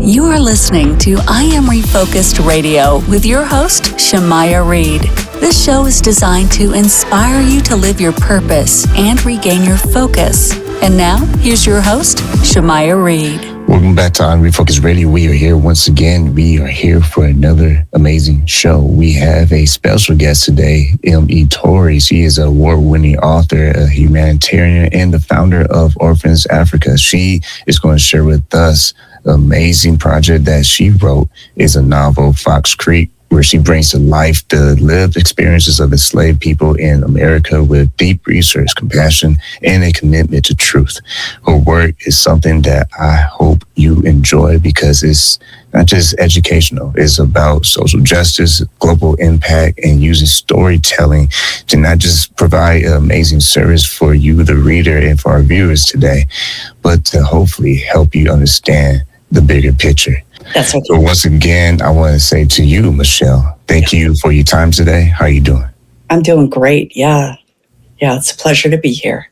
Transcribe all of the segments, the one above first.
You are listening to I Am Refocused Radio with your host, Shamaya Reed. This show is designed to inspire you to live your purpose and regain your focus. And now, here's your host, Shamaya Reed. Welcome back to I Am Refocused Radio. We are here once again. We are here for another amazing show. We have a special guest today, M.E. Torrey. She is an award-winning author, a humanitarian, and the founder of Orphans Africa. She is going to share with us an amazing project that she wrote. Is a novel, Fox Creek, where she brings to life the lived experiences of enslaved people in America with deep research, compassion, and a commitment to truth. Her work is something that I hope you enjoy because it's not just educational. It's about social justice, global impact, and using storytelling to not just provide an amazing service for you, the reader, and for our viewers today, but to hopefully help you understand the bigger picture. That's okay. So once again, I want to say to you, Michelle, thank you for your time today. How are you doing? I'm doing great. Yeah, it's a pleasure to be here.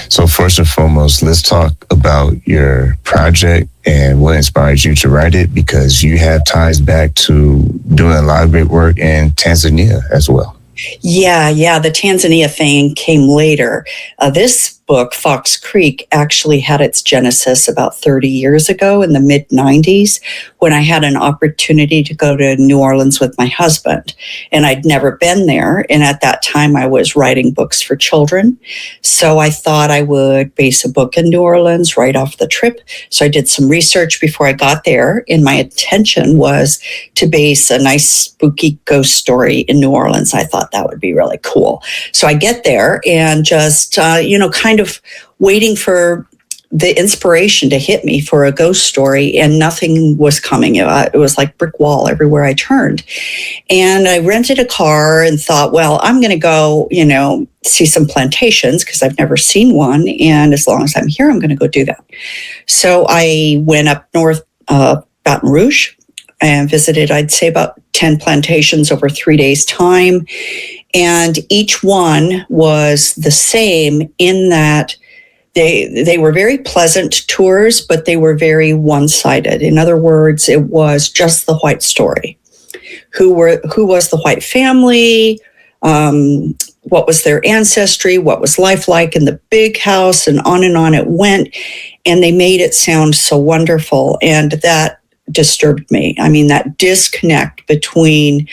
So first and foremost, let's talk about your project and what inspired you to write it, because you have ties back to doing a lot of great work in Tanzania as well. Yeah, the Tanzania thing came later. This book, Fox Creek, actually had its genesis about 30 years ago in the mid-90s when I had an opportunity to go to New Orleans with my husband. And I'd never been there. And at that time, I was writing books for children. So I thought I would base a book in New Orleans right off the trip. So I did some research before I got there. And my intention was to base a nice spooky ghost story in New Orleans. I thought that would be really cool. So I get there and just, kind of waiting for the inspiration to hit me for a ghost story, and nothing was coming. It was like brick wall everywhere I turned. And I rented a car and thought, well, I'm going to go, see some plantations because I've never seen one. And as long as I'm here, I'm going to go do that. So I went up north, Baton Rouge, and visited, I'd say, about 10 plantations over 3 days' time. And each one was the same in that they were very pleasant tours, but they were very one-sided. In other words, it was just the white story. Who was the white family? What was their ancestry? What was life like in the big house? And on it went. And they made it sound so wonderful. And that disturbed me. I mean, that disconnect between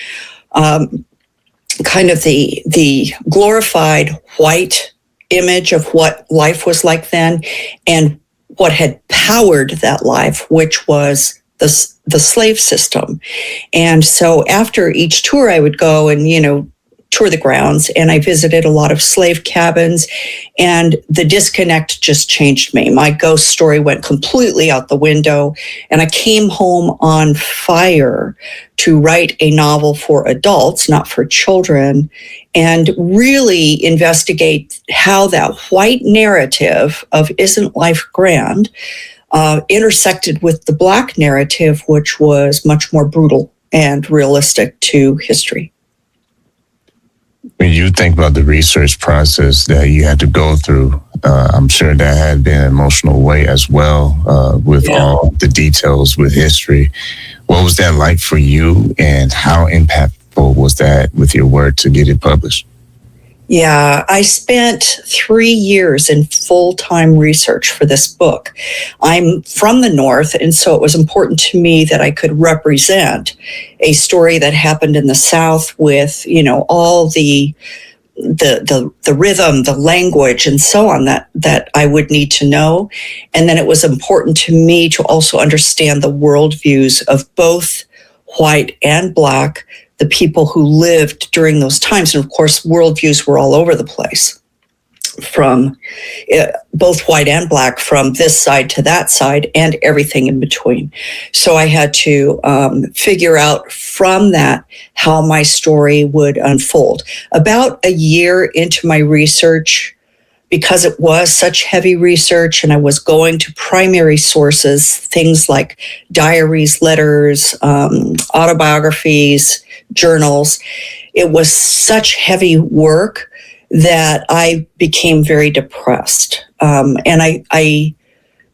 kind of the glorified white image of what life was like then and what had powered that life, which was the slave system. And so after each tour, I would go and, tour the grounds, and I visited a lot of slave cabins, and the disconnect just changed me. My ghost story went completely out the window, and I came home on fire to write a novel for adults, not for children, and really investigate how that white narrative of isn't life grand intersected with the black narrative, which was much more brutal and realistic to history. When you think about the research process that you had to go through, I'm sure that had been an emotional weight as well, with all the details with history. What was that like for you, and how impactful was that with your work to get it published? Yeah, I spent 3 years in full-time research for this book. I'm from the North, and so it was important to me that I could represent a story that happened in the South with, all the rhythm, the language, and so on that I would need to know. And then it was important to me to also understand the worldviews of both white and black, the people who lived during those times. And of course, worldviews were all over the place, from both white and black, from this side to that side, and everything in between. So I had to figure out from that how my story would unfold. About a year into my research, because it was such heavy research and I was going to primary sources, things like diaries, letters, autobiographies, journals, it was such heavy work that I became very depressed. And I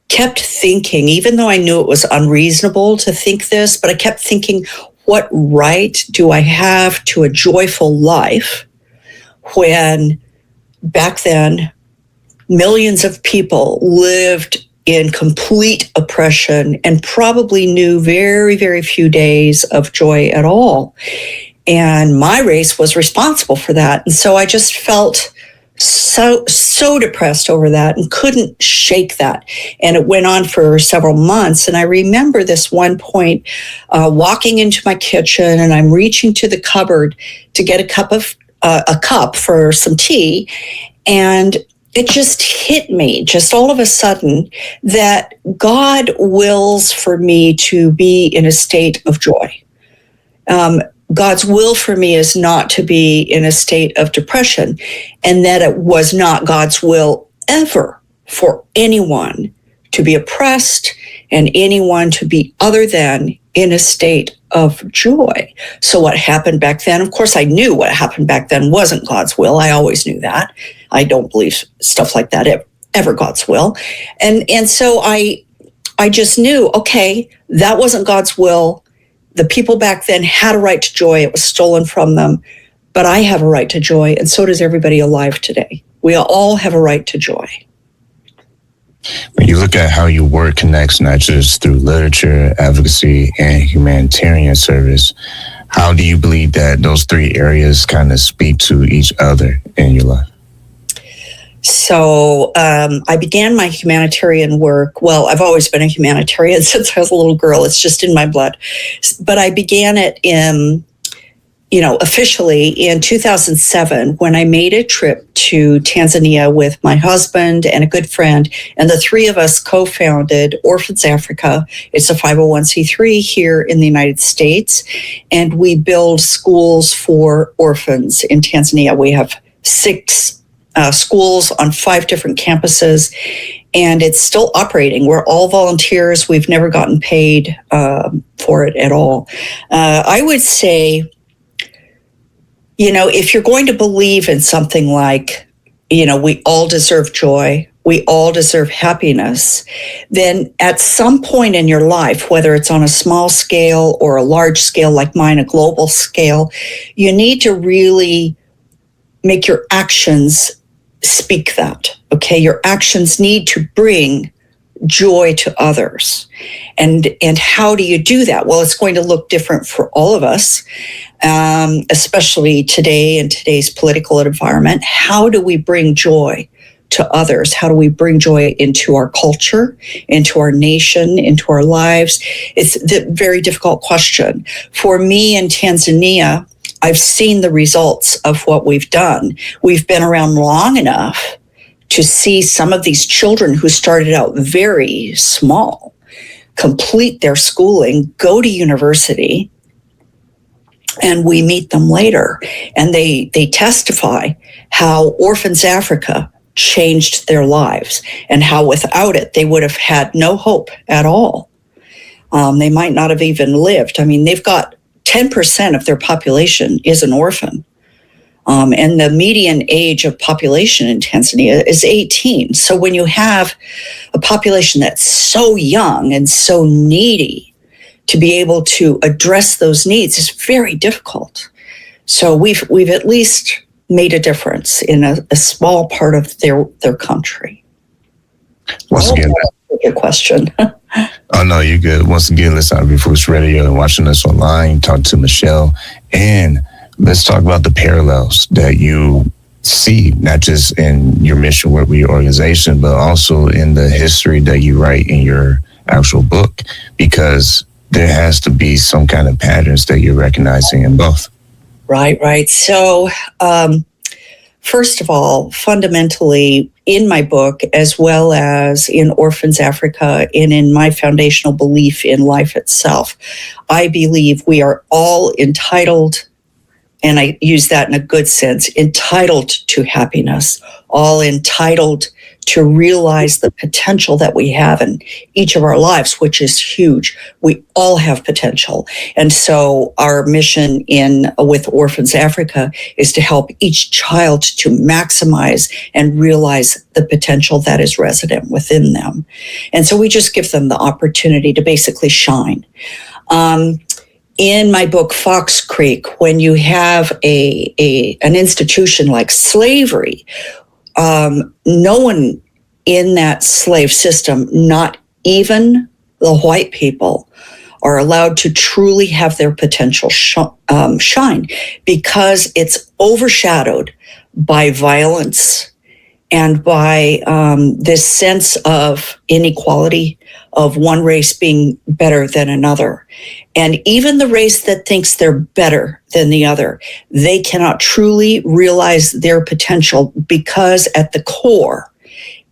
kept thinking, even though I knew it was unreasonable to think this, but I kept thinking, what right do I have to a joyful life when back then millions of people lived in complete oppression and probably knew very, very few days of joy at all? And my race was responsible for that. And so I just felt so depressed over that and couldn't shake that. And it went on for several months. And I remember this one point, walking into my kitchen, and I'm reaching to the cupboard to get a cup for some tea. And it just hit me, just all of a sudden, that God wills for me to be in a state of joy. God's will for me is not to be in a state of depression, and that it was not God's will ever for anyone to be oppressed and anyone to be other than in a state of joy. So what happened back then, of course, I knew what happened back then wasn't God's will. I always knew that. I don't believe stuff like that ever God's will. And so I just knew, okay, that wasn't God's will. The people back then had a right to joy. It was stolen from them. But I have a right to joy, and so does everybody alive today. We all have a right to joy. When you look at how your work connects not just through literature, advocacy, and humanitarian service, how do you believe that those three areas kind of speak to each other in your life? So I began my humanitarian work. Well, I've always been a humanitarian since I was a little girl. It's just in my blood. But I began it officially in 2007 when I made a trip to Tanzania with my husband and a good friend. And the three of us co-founded Orphans Africa. It's a 501c3 here in the United States. And we build schools for orphans in Tanzania. We have 6 schools on 5 different campuses, and it's still operating. We're all volunteers. We've never gotten paid for it at all. I would say, if you're going to believe in something like, we all deserve joy, we all deserve happiness, then at some point in your life, whether it's on a small scale or a large scale like mine, a global scale, you need to really make your actions speak that, okay? Your actions need to bring joy to others. And how do you do that? Well, it's going to look different for all of us, especially today in today's political environment. How do we bring joy to others? How do we bring joy into our culture, into our nation, into our lives? It's a very difficult question. For me in Tanzania, I've seen the results of what we've done. We've been around long enough to see some of these children who started out very small complete their schooling, go to university, and we meet them later. And they testify how Orphans Africa changed their lives and how without it, they would have had no hope at all. They might not have even lived. I mean, they've got 10% of their population is an orphan. And the median age of population in Tanzania is 18. So when you have a population that's so young and so needy, to be able to address those needs is very difficult. So we've at least made a difference in a small part of their country. Once again, your question. Oh, no, you're good. Once again, listen to I Am Refocused Radio and watching us online, talk to Michelle, and let's talk about the parallels that you see, not just in your mission work with your organization, but also in the history that you write in your actual book, because there has to be some kind of patterns that you're recognizing in both. Right. So, first of all, fundamentally, in my book, as well as in Orphans Africa and in my foundational belief in life itself, I believe we are all entitled, and I use that in a good sense, entitled to happiness, all entitled to realize the potential that we have in each of our lives, which is huge. We all have potential. And so our mission with Orphans Africa is to help each child to maximize and realize the potential that is resident within them. And so we just give them the opportunity to basically shine. In my book, Fox Creek, when you have an institution like slavery, no one in that slave system, not even the white people, are allowed to truly have their potential shine, because it's overshadowed by violence and by this sense of inequality, of one race being better than another. And even the race that thinks they're better than the other, they cannot truly realize their potential, because at the core,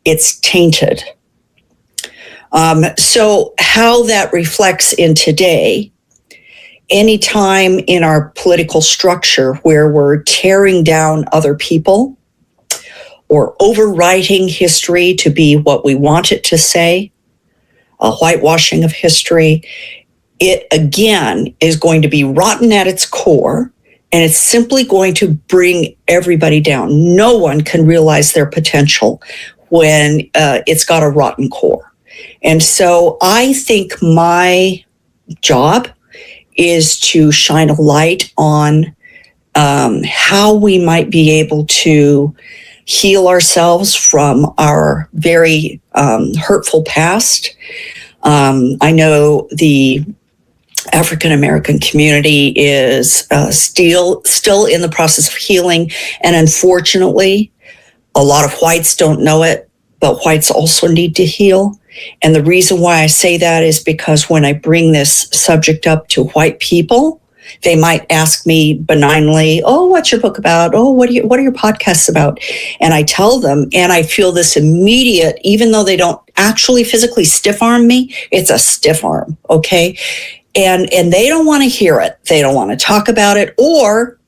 it's tainted. So how that reflects in today, anytime in our political structure where we're tearing down other people or overwriting history to be what we want it to say, a whitewashing of history, it again is going to be rotten at its core, and it's simply going to bring everybody down. No one can realize their potential when it's got a rotten core. And so I think my job is to shine a light on how we might be able to heal ourselves from our very hurtful past. I know the African American community is still in the process of healing, and unfortunately, a lot of whites don't know it, but whites also need to heal. And the reason why I say that is because when I bring this subject up to white people, they might ask me benignly, "Oh, what's your book about? Oh, what are your podcasts about?" And I tell them, and I feel this immediate, even though they don't actually physically stiff arm me, it's a stiff arm, okay? And they don't want to hear it. They don't want to talk about it, or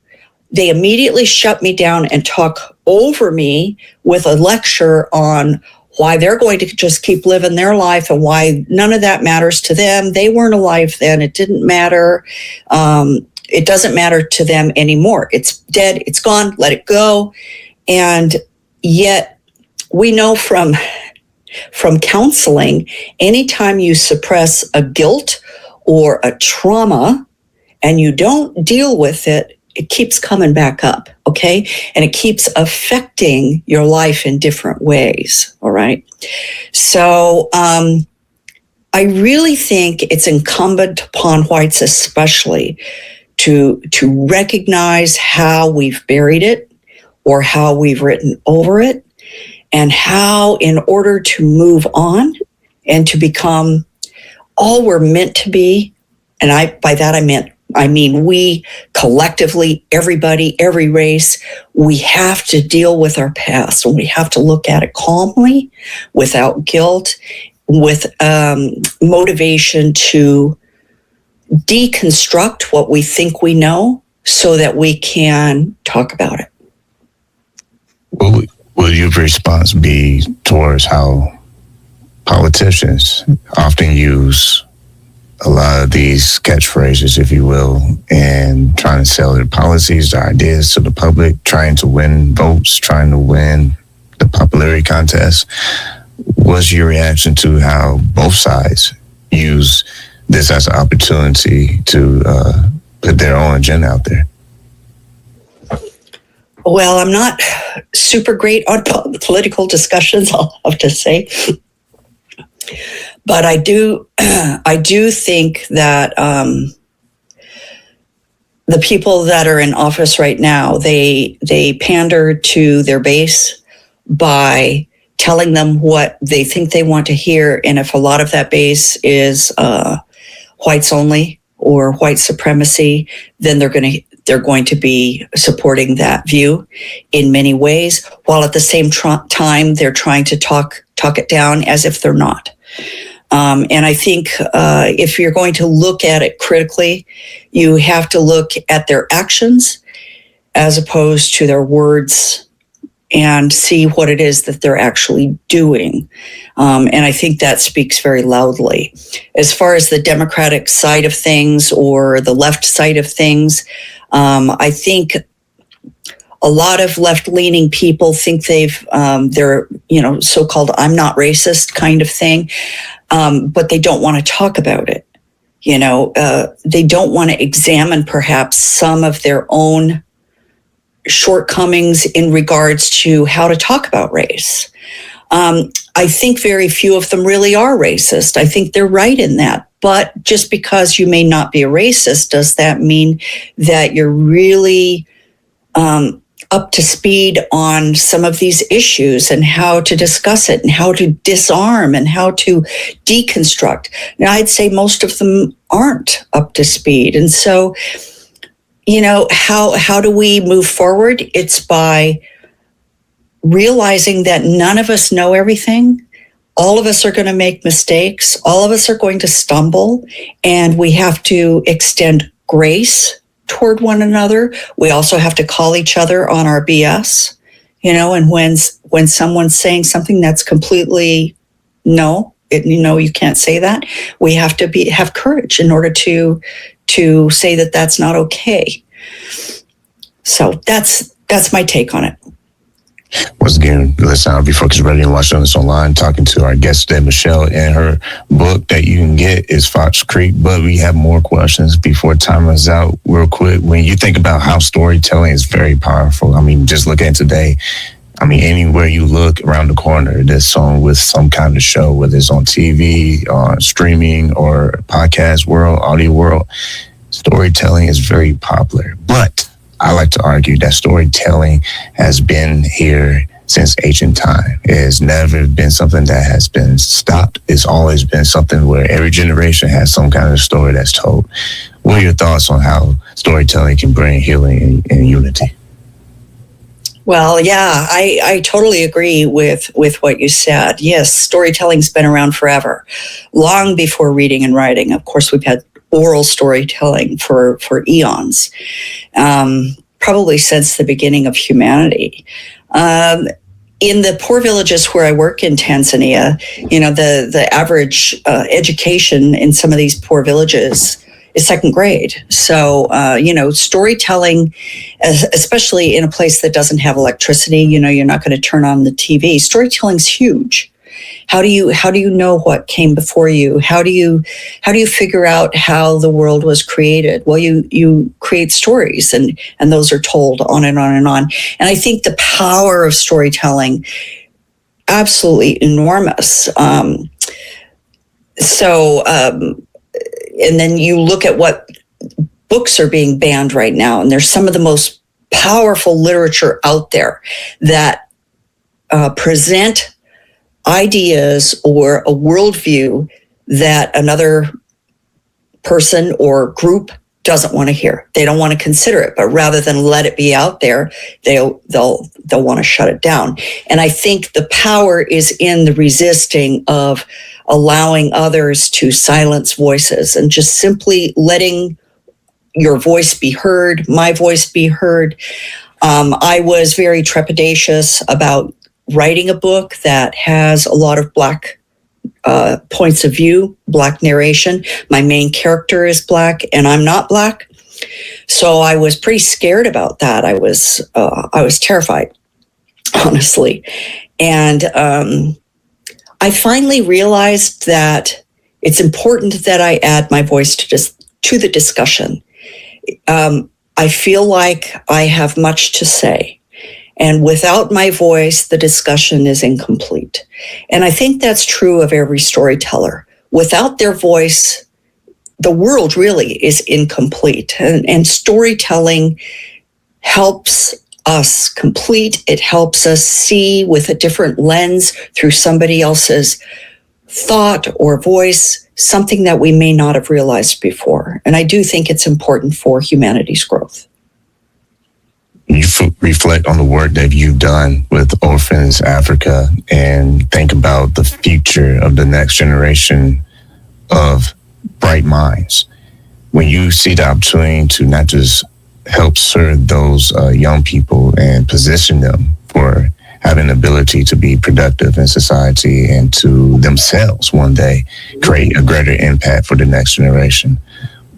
they immediately shut me down and talk over me with a lecture on why they're going to just keep living their life and why none of that matters to them. They weren't alive then. It didn't matter. It doesn't matter to them anymore. It's dead. It's gone. Let it go. And yet we know from counseling, anytime you suppress a guilt or a trauma and you don't deal with it, it keeps coming back up, okay? And it keeps affecting your life in different ways, all right? So I really think it's incumbent upon whites especially to recognize how we've buried it or how we've written over it, and how, in order to move on and to become all we're meant to be, and by that I mean we collectively, everybody, every race, we have to deal with our past, and we have to look at it calmly, without guilt, with motivation to deconstruct what we think we know so that we can talk about it. What would your response be towards how politicians often use a lot of these catchphrases, if you will, and trying to sell their policies, their ideas to the public, trying to win votes, trying to win the popularity contest? What's your reaction to how both sides use this as an opportunity to put their own agenda out there? Well, I'm not super great on political discussions, I'll have to say. But I do think that the people that are in office right now, they pander to their base by telling them what they think they want to hear. And if a lot of that base is whites only or white supremacy, then they're going to be supporting that view in many ways, while at the same time they're trying to talk it down as if they're not. And I think if you're going to look at it critically, you have to look at their actions as opposed to their words and see what it is that they're actually doing. And I think that speaks very loudly. As far as the Democratic side of things or the left side of things, I think a lot of left-leaning people think they're, so-called "I'm not racist" kind of thing, but they don't want to talk about it. They don't want to examine perhaps some of their own shortcomings in regards to how to talk about race. I think very few of them really are racist. I think they're right in that. But just because you may not be a racist, does that mean that you're really up to speed on some of these issues and how to discuss it and how to disarm and how to deconstruct? Now, I'd say most of them aren't up to speed. And so, how do we move forward? It's by realizing that none of us know everything. All of us are going to make mistakes. All of us are going to stumble, and we have to extend grace toward one another. We also have to call each other on our BS, and when someone's saying something that's completely you can't say that. We have to have courage in order to say that that's not okay. So that's my take on it. Once again, listen, I Am Refocused Radio and watch us online, talking to our guest today, Michelle, and her book that you can get is Fox Creek. But we have more questions before time runs out real quick. When you think about how storytelling is very powerful, just look at today. Anywhere you look around the corner, there's someone with some kind of show, whether it's on TV, on streaming, or podcast world, audio world. Storytelling is very popular. But I like to argue that storytelling has been here since ancient time. It has never been something that has been stopped. It's always been something where every generation has some kind of story that's told. What are your thoughts on how storytelling can bring healing and unity? Well, yeah, I totally agree with what you said. Yes, storytelling's been around forever, long before reading and writing. Of course, we've had oral storytelling for eons, probably since the beginning of humanity. In the poor villages where I work in Tanzania, the average education in some of these poor villages is second grade. So, storytelling, especially in a place that doesn't have electricity, you're not going to turn on the TV. Storytelling's huge. How do you know what came before you? How do you figure out how the world was created? Well, you create stories, and those are told on and on and on. And I think the power of storytelling, absolutely enormous. And then you look at what books are being banned right now, and there's some of the most powerful literature out there that present ideas or a worldview that another person or group doesn't want to hear. They don't want to consider it, but rather than let it be out there, they'll want to shut it down. And I think the power is in the resisting of allowing others to silence voices and just simply letting your voice be heard, my voice be heard. I was very trepidatious about writing a book that has a lot of Black points of view, Black narration. My main character is Black, and I'm not Black, so I was pretty scared about that. I was terrified, honestly, and I finally realized that it's important that I add my voice to the discussion. I feel like I have much to say. And without my voice, the discussion is incomplete. And I think that's true of every storyteller. Without their voice, the world really is incomplete. And storytelling helps us complete. It helps us see with a different lens through somebody else's thought or voice, something that we may not have realized before. And I do think it's important for humanity's growth. You reflect on the work that you've done with Orphans Africa and think about the future of the next generation of bright minds. When you see the opportunity to not just help serve those young people and position them for having the ability to be productive in society and to themselves one day create a greater impact for the next generation.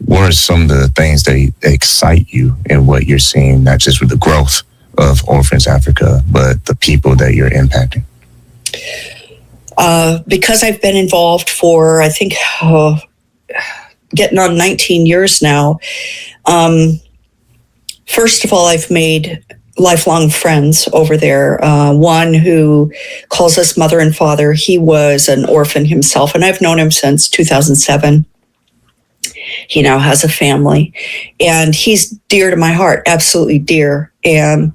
What are some of the things that excite you in what you're seeing, not just with the growth of Orphans Africa, but the people that you're impacting? Because I've been involved for, I think, getting on 19 years now. First of all, I've made lifelong friends over there. One who calls us mother and father. He was an orphan himself, and I've known him since 2007. He now has a family, and he's dear to my heart, absolutely dear. And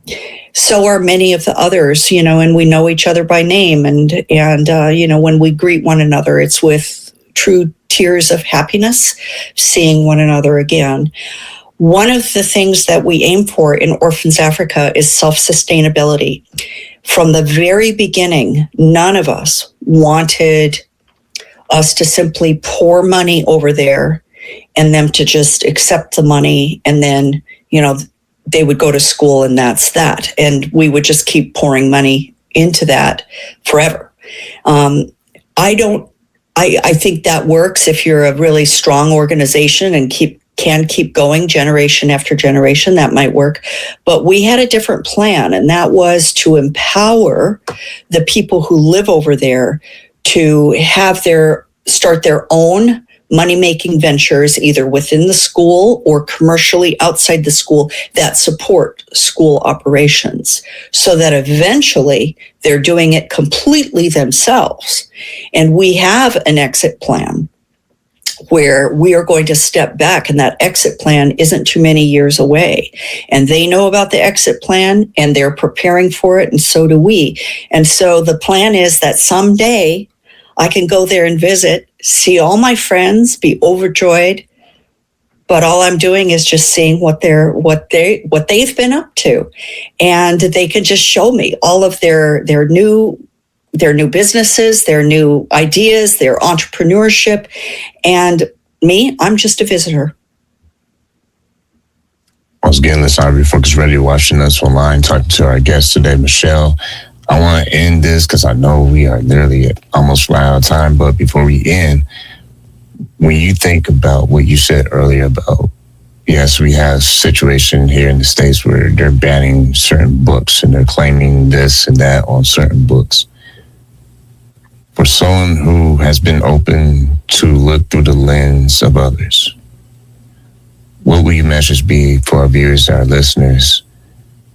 so are many of the others, and we know each other by name. And when we greet one another, it's with true tears of happiness, seeing one another again. One of the things that we aim for in Orphans Africa is self-sustainability. From the very beginning, none of us wanted us to simply pour money over there and them to just accept the money, and then, they would go to school and that's that. And we would just keep pouring money into that forever. I think that works if you're a really strong organization and can keep going generation after generation. That might work. But we had a different plan, and that was to empower the people who live over there to start their own money-making ventures, either within the school or commercially outside the school, that support school operations, so that eventually they're doing it completely themselves. And we have an exit plan where we are going to step back, and that exit plan isn't too many years away. And they know about the exit plan, and they're preparing for it, and so do we. And so the plan is that someday I can go there and visit, see all my friends, be overjoyed, but all I'm doing is just seeing what they've been up to, and they can just show me all of their new businesses, their new ideas, their entrepreneurship, and me, I'm just a visitor. Once again, this is I Am Refocused Radio, watching us online, talking to our guest today, Michelle. I want to end this because I know we are literally almost right out of time. But before we end, when you think about what you said earlier about, yes, we have a situation here in the States where they're banning certain books and they're claiming this and that on certain books. For someone who has been open to look through the lens of others, what will your message be for our viewers and our listeners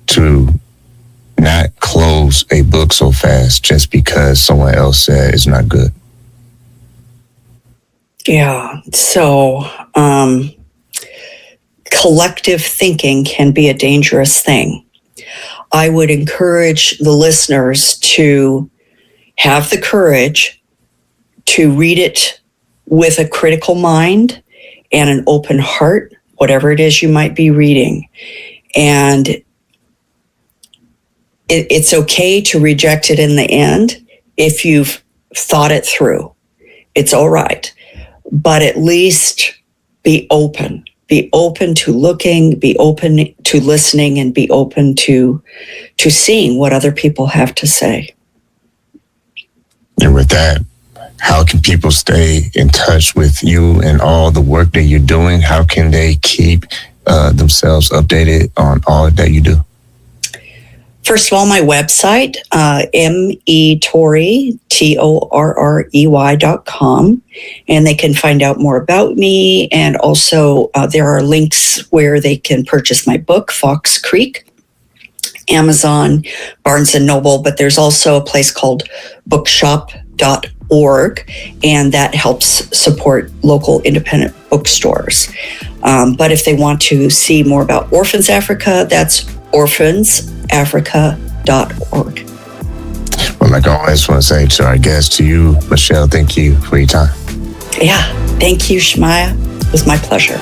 to not close a book so fast just because someone else said it's not good? Yeah, so collective thinking can be a dangerous thing. I would encourage the listeners to have the courage to read it with a critical mind and an open heart, whatever it is you might be reading. And it's okay to reject it in the end if you've thought it through. It's all right. But at least be open. Be open to looking, be open to listening, and be open to seeing what other people have to say. And with that, how can people stay in touch with you and all the work that you're doing? How can they keep themselves updated on all that you do? First of all, my website, Torrey, TORREY.com, and they can find out more about me. And also there are links where they can purchase my book, Fox Creek, Amazon, Barnes & Noble, but there's also a place called bookshop.org, and that helps support local independent bookstores. But if they want to see more about Orphans Africa, that's orphansafrica.org. Well, like I always want to say to our guests, to you, Michelle, thank you for your time. Yeah, thank you, Shemaiah. It was my pleasure.